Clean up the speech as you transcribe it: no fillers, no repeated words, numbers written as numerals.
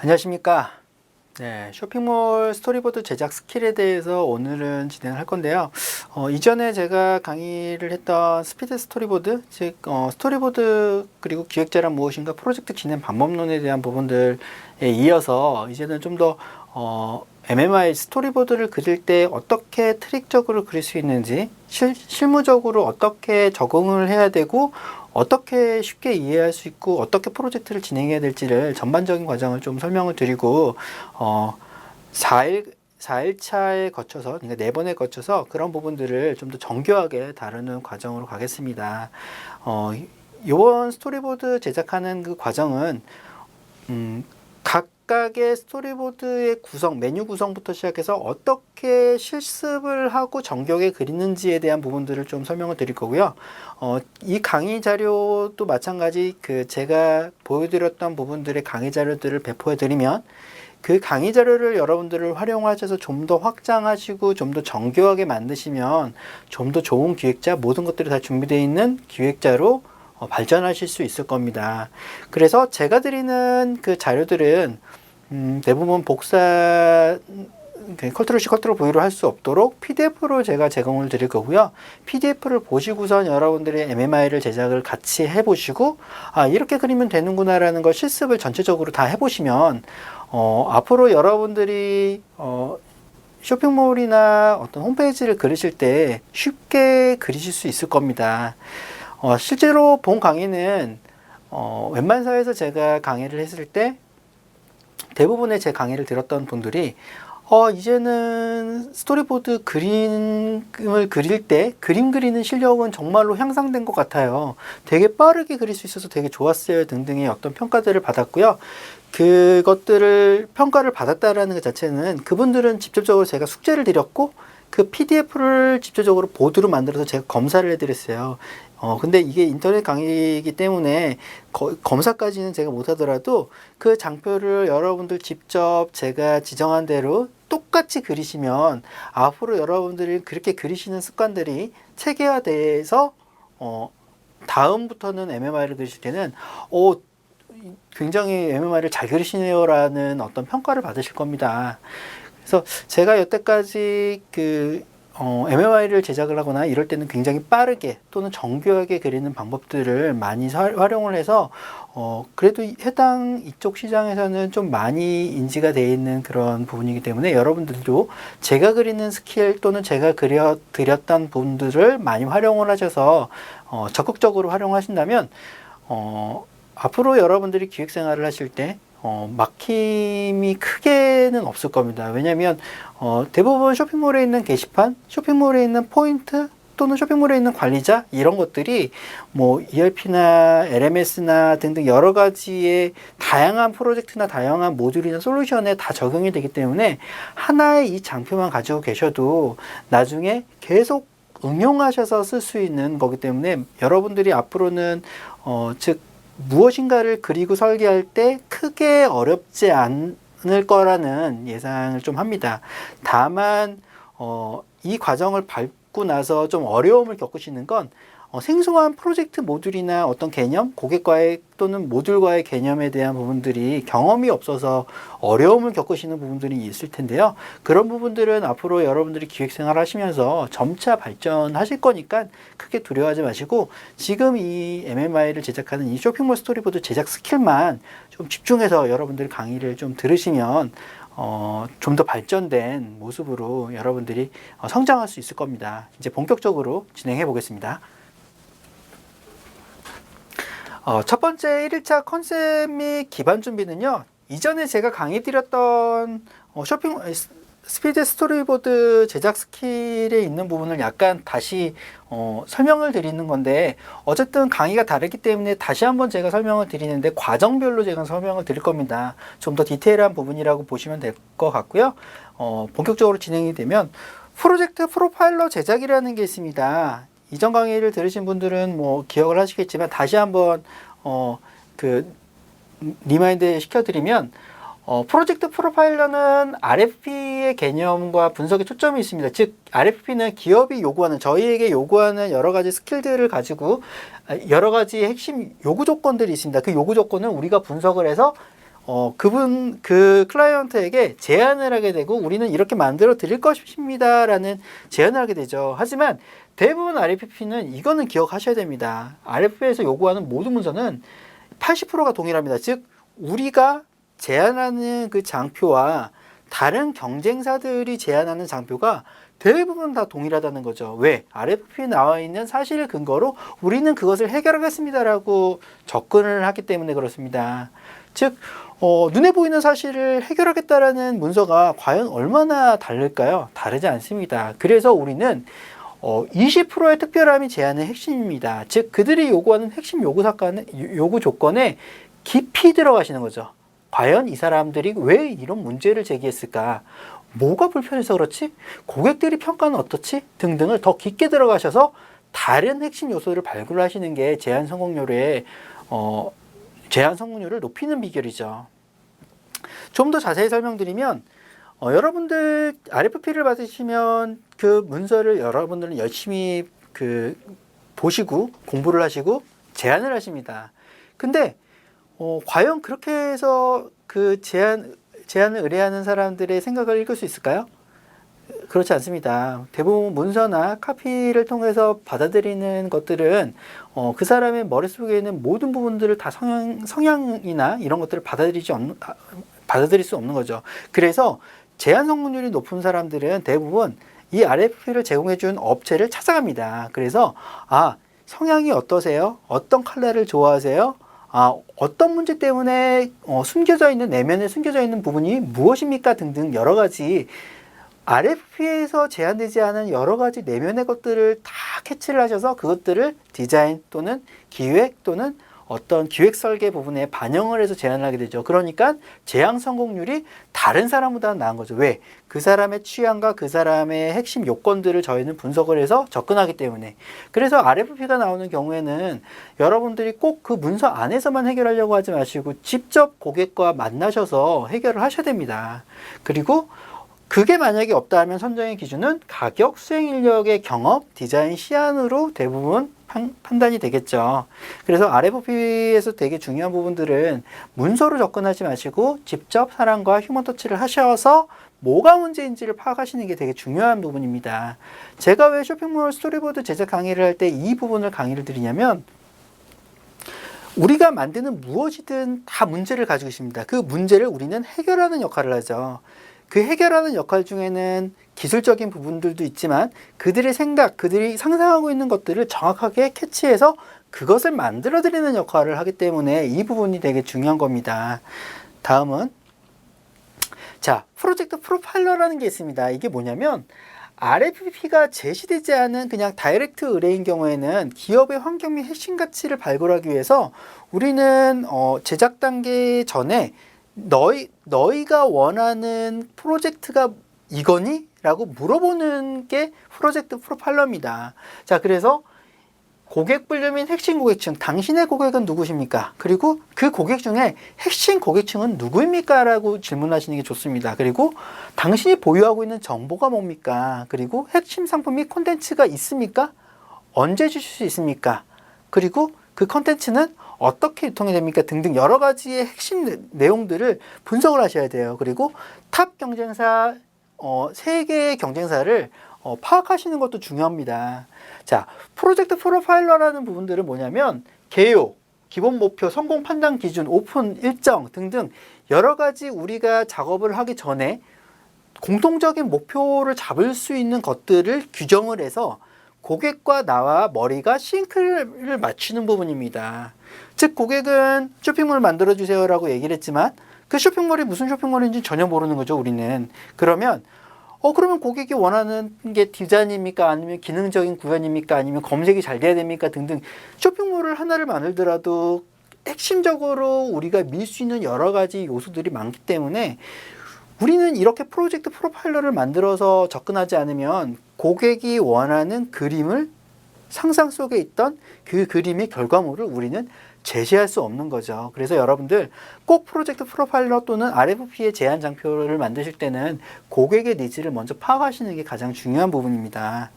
안녕하십니까. 네, 쇼핑몰 스토리보드 제작 스킬에 대해서 오늘은 진행을 할 건데요. 이전에 제가 강의를 했던 스피드 스토리보드, 즉 스토리보드 그리고 기획자란 무엇인가 프로젝트 진행 방법론에 대한 부분들에 이어서 이제는 좀 더 MMI 스토리보드를 그릴 때 어떻게 트릭적으로 그릴 수 있는지, 실무적으로 어떻게 적응을 해야 되고 어떻게 쉽게 이해할 수 있고 어떻게 프로젝트를 진행해야 될지를 전반적인 과정을 좀 설명을 드리고 4일차에 거쳐서, 그러니까 4번에 거쳐서 그런 부분들을 좀 더 정교하게 다루는 과정으로 가겠습니다. 이번 스토리보드 제작하는 그 과정은 각각의 스토리보드의 구성, 메뉴 구성부터 시작해서 어떻게 실습을 하고 정교하게 그리는지에 대한 부분들을 좀 설명을 드릴 거고요. 이 강의 자료도 마찬가지 제가 보여드렸던 부분들의 강의 자료들을 배포해 드리면 그 강의 자료를 여러분들을 활용하셔서 좀 더 확장하시고 좀 더 정교하게 만드시면 좀 더 좋은 기획자, 모든 것들이 다 준비되어 있는 기획자로 발전하실 수 있을 겁니다. 그래서 제가 드리는 그 자료들은 대부분 복사 컨트롤 C, 컨트롤 V로 할 수 없도록 PDF로 제가 제공을 드릴 거고요. PDF를 보시고선 여러분들이 MMI를 제작을 같이 해보시고 이렇게 그리면 되는구나 라는 걸 실습을 전체적으로 다 해보시면 앞으로 여러분들이 쇼핑몰이나 어떤 홈페이지를 그리실 때 쉽게 그리실 수 있을 겁니다. 실제로 본 강의는 웬만사에서 제가 강의를 했을 때 대부분의 제 강의를 들었던 분들이 이제는 스토리보드 그림을 그릴 때 그림 그리는 실력은 정말로 향상된 것 같아요. 되게 빠르게 그릴 수 있어서 되게 좋았어요 등등의 어떤 평가들을 받았고요. 그것들을 평가를 받았다라는 것 자체는 그분들은 직접적으로 제가 숙제를 드렸고 그 PDF를 직접적으로 보드로 만들어서 제가 검사를 해드렸어요. 근데 이게 인터넷 강의이기 때문에 검사까지는 제가 못하더라도 그 장표를 여러분들 직접 제가 지정한 대로 똑같이 그리시면 앞으로 여러분들이 그렇게 그리시는 습관들이 체계화돼서 다음부터는 MMI를 그리실 때는 굉장히 MMI를 잘 그리시네요 라는 어떤 평가를 받으실 겁니다. 그래서 제가 여태까지 MMI를 제작을 하거나 이럴 때는 굉장히 빠르게 또는 정교하게 그리는 방법들을 많이 활용을 해서 그래도 해당 이쪽 시장에서는 좀 많이 인지가 되어 있는 그런 부분이기 때문에 여러분들도 제가 그리는 스킬 또는 제가 그려 드렸던 부분들을 많이 활용을 하셔서 적극적으로 활용하신다면 앞으로 여러분들이 기획생활을 하실 때 막힘이 크게는 없을 겁니다. 왜냐하면 대부분 쇼핑몰에 있는 게시판, 쇼핑몰에 있는 포인트 또는 쇼핑몰에 있는 관리자 이런 것들이 뭐 ERP나 LMS나 등등 여러 가지의 다양한 프로젝트나 다양한 모듈이나 솔루션에 다 적용이 되기 때문에 하나의 이 장표만 가지고 계셔도 나중에 계속 응용하셔서 쓸 수 있는 거기 때문에 여러분들이 앞으로는 즉 무엇인가를 그리고 설계할 때 크게 어렵지 않을 거라는 예상을 좀 합니다. 다만 이 과정을 밟고 나서 좀 어려움을 겪으시는 건 생소한 프로젝트 모듈이나 어떤 개념, 고객과의 또는 모듈과의 개념에 대한 부분들이 경험이 없어서 어려움을 겪으시는 부분들이 있을 텐데요. 그런 부분들은 앞으로 여러분들이 기획생활 하시면서 점차 발전하실 거니까 크게 두려워하지 마시고 지금 이 MMI를 제작하는 이 쇼핑몰 스토리보드 제작 스킬만 좀 집중해서 여러분들이 강의를 좀 들으시면 좀 더 발전된 모습으로 여러분들이 성장할 수 있을 겁니다. 이제 본격적으로 진행해 보겠습니다. 첫 번째 1일차 컨셉 및 기반 준비는요. 이전에 제가 강의 드렸던 스피드 스토리보드 제작 스킬에 있는 부분을 약간 다시 설명을 드리는 건데 어쨌든 강의가 다르기 때문에 다시 한번 제가 설명을 드리는데 과정별로 제가 설명을 드릴 겁니다. 좀 더 디테일한 부분이라고 보시면 될 것 같고요. 본격적으로 진행이 되면 프로젝트 프로파일러 제작이라는 게 있습니다. 이전 강의를 들으신 분들은 뭐 기억을 하시겠지만 다시 한번 리마인드 시켜드리면 프로젝트 프로파일러는 RFP의 개념과 분석에 초점이 있습니다. 즉 RFP는 기업이 요구하는, 저희에게 요구하는 여러 가지 스킬들을 가지고 여러 가지 핵심 요구 조건들이 있습니다. 그 요구 조건은 우리가 분석을 해서 그 클라이언트에게 제안을 하게 되고 우리는 이렇게 만들어 드릴 것입니다 라는 제안을 하게 되죠. 하지만 대부분 RFP는 이거는 기억하셔야 됩니다. RFP에서 요구하는 모든 문서는 80%가 동일합니다. 즉 우리가 제안하는 그 장표와 다른 경쟁사들이 제안하는 장표가 대부분 다 동일하다는 거죠. 왜? RFP에 나와 있는 사실을 근거로 우리는 그것을 해결하겠습니다라고 접근을 하기 때문에 그렇습니다. 즉 눈에 보이는 사실을 해결하겠다라는 문서가 과연 얼마나 다를까요? 다르지 않습니다. 그래서 우리는 20%의 특별함이 제안의 핵심입니다. 즉 그들이 요구하는 핵심 요구 조건에 깊이 들어가시는 거죠. 과연 이 사람들이 왜 이런 문제를 제기했을까? 뭐가 불편해서 그렇지? 고객들이 평가는 어떻지? 등등을 더 깊게 들어가셔서 다른 핵심 요소를 발굴하시는 게 제안 성공률을 높이는 비결이죠. 좀 더 자세히 설명드리면 여러분들 RFP를 받으시면 그 문서를 여러분들은 열심히 보시고 공부를 하시고 제안을 하십니다. 근데 과연 그렇게 해서 그 제안을 의뢰하는 사람들의 생각을 읽을 수 있을까요? 그렇지 않습니다. 대부분 문서나 카피를 통해서 받아들이는 것들은 그 사람의 머릿속에 있는 모든 부분들을 다 성향이나 이런 것들을 받아들일 수 없는 거죠. 그래서 제안 성공률이 높은 사람들은 대부분 이 RFP를 제공해 준 업체를 찾아갑니다. 그래서 성향이 어떠세요? 어떤 컬러를 좋아하세요? 어떤 문제 때문에 내면에 숨겨져 있는 부분이 무엇입니까? 등등 여러 가지 RFP에서 제한되지 않은 여러 가지 내면의 것들을 다 캐치를 하셔서 그것들을 디자인 또는 기획 또는 어떤 기획 설계 부분에 반영을 해서 제안을 하게 되죠. 그러니까 제안 성공률이 다른 사람보다 나은 거죠. 왜? 그 사람의 취향과 그 사람의 핵심 요건들을 저희는 분석을 해서 접근하기 때문에. 그래서 RFP가 나오는 경우에는 여러분들이 꼭 그 문서 안에서만 해결하려고 하지 마시고 직접 고객과 만나셔서 해결을 하셔야 됩니다. 그리고 그게 만약에 없다면 선정의 기준은 가격, 수행 인력의 경험, 디자인 시안으로 대부분 판단이 되겠죠. 그래서 RFP에서 되게 중요한 부분들은 문서로 접근하지 마시고 직접 사람과 휴먼 터치를 하셔서 뭐가 문제인지를 파악하시는 게 되게 중요한 부분입니다. 제가 왜 쇼핑몰 스토리보드 제작 강의를 할 때 이 부분을 강의를 드리냐면 우리가 만드는 무엇이든 다 문제를 가지고 있습니다. 그 문제를 우리는 해결하는 역할을 하죠. 그 해결하는 역할 중에는 기술적인 부분들도 있지만 그들의 생각, 그들이 상상하고 있는 것들을 정확하게 캐치해서 그것을 만들어드리는 역할을 하기 때문에 이 부분이 되게 중요한 겁니다. 다음은 프로젝트 프로파일러라는 게 있습니다. 이게 뭐냐면 RFP가 제시되지 않은 그냥 다이렉트 의뢰인 경우에는 기업의 환경 및 핵심 가치를 발굴하기 위해서 우리는 제작 단계 전에 너희가 원하는 프로젝트가 이거니? 라고 물어보는 게 프로젝트 프로파일러입니다. 그래서 고객 분류 및 핵심 고객층, 당신의 고객은 누구십니까? 그리고 그 고객 중에 핵심 고객층은 누구입니까? 라고 질문하시는 게 좋습니다. 그리고 당신이 보유하고 있는 정보가 뭡니까? 그리고 핵심 상품 및 콘텐츠가 있습니까? 언제 주실 수 있습니까? 그리고 그 콘텐츠는 어떻게 유통이 됩니까? 등등 여러 가지의 핵심 내용들을 분석을 하셔야 돼요. 그리고 탑 경쟁사, 3개의 경쟁사를 파악하시는 것도 중요합니다. 프로젝트 프로파일러라는 부분들은 뭐냐면 개요, 기본 목표, 성공 판단 기준, 오픈 일정 등등 여러 가지 우리가 작업을 하기 전에 공통적인 목표를 잡을 수 있는 것들을 규정을 해서 고객과 나와 머리가 싱크를 맞추는 부분입니다. 즉 고객은 쇼핑몰을 만들어주세요 라고 얘기를 했지만 그 쇼핑몰이 무슨 쇼핑몰인지 전혀 모르는 거죠. 우리는. 그러면 고객이 원하는 게 디자인입니까? 아니면 기능적인 구현입니까? 아니면 검색이 잘 돼야 됩니까? 등등 쇼핑몰을 하나를 만들더라도 핵심적으로 우리가 밀 수 있는 여러 가지 요소들이 많기 때문에 우리는 이렇게 프로젝트 프로파일러를 만들어서 접근하지 않으면 고객이 원하는 그림을 상상 속에 있던 그 그림의 결과물을 우리는 제시할 수 없는 거죠. 그래서 여러분들 꼭 프로젝트 프로파일러 또는 RFP의 제안 장표를 만드실 때는 고객의 니즈를 먼저 파악하시는 게 가장 중요한 부분입니다.